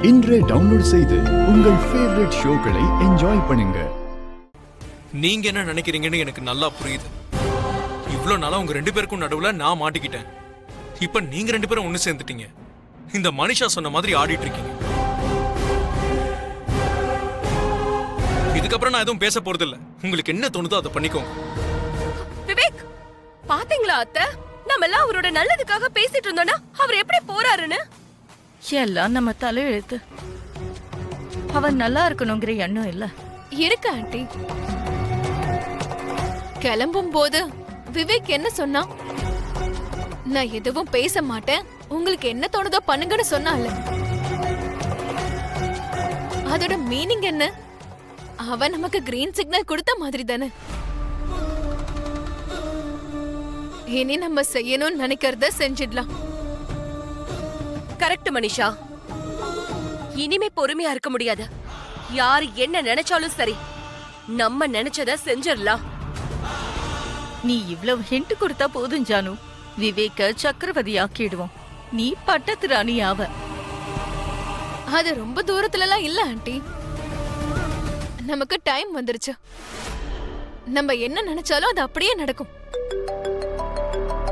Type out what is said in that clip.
இன்றே டவுன்லோட் செய்து உங்கள் ஃபேவரட் ஷோக்களை என்ஜாய் பண்ணுங்க. நீங்க என்ன நினைக்கிறீங்கன்னு எனக்கு நல்லா புரியுது. இவ்ளோ நாளா உங்க ரெண்டு பேருக்கும் நடுவுல நான் மாட்டிக்கிட்டேன். இப்ப நீங்க ரெண்டு பேரும் ஒண்ணு சேர்ந்துட்டீங்க. இந்த மனிஷா சொன்ன மாதிரி ஆடிட்டு இருக்கீங்க. இதுக்கப்புறம் நான் எதுவும் பேச போறது இல்ல. உங்களுக்கு என்ன தோணுதோ அதை பண்ணிக்கோங்க. விவேக், பாத்தீங்களா அத்தை? நம்ம எல்லாம் அவரோட நல்லதுக்காக பேசிட்டு இருந்தோம்னா அவர் எப்படி போறாருன்னு. எல்லாம் நம்ம தலையெழுத்து. அவன் நல்லா இருக்கணுங்கிற எண்ணம் இல்ல இருக்கு ஆண்டி. கிளம்பும் போது விவேக் என்ன சொன்னா, நான் எதுவும் பேச மாட்டேன், உங்களுக்கு என்ன தோணுதோ பண்ணுங்கன்னு சொன்னால. அதோட மீனிங் என்ன? அவன் நமக்கு கிரீன் சிக்னல் கொடுத்த மாதிரி தானே. இனி நம்ம செய்யணும்னு நினைக்கிறத செஞ்சிடலாம். கரெக்ட் மனிஷா, இனிமே பொறுமையா இருக்க முடியாது. யாரு என்ன நினைச்சாலும் சரி, நம்ம நினைச்சத செஞ்சிடலாம். நீ இவ்வளவு ஹிண்ட் கொடுத்தா போதும் ஜானு. விவேக்க சக்கரவர்த்தி ஆக்கிடுவோம். நீ பட்டத்து ராணி ஆவ. அது ரொம்ப தூரத்துல எல்லாம் இல்ல ஆண்டி. நமக்கு டைம் வந்துருச்சு. நம்ம என்ன நினைச்சாலும் அது அப்படியே நடக்கும்.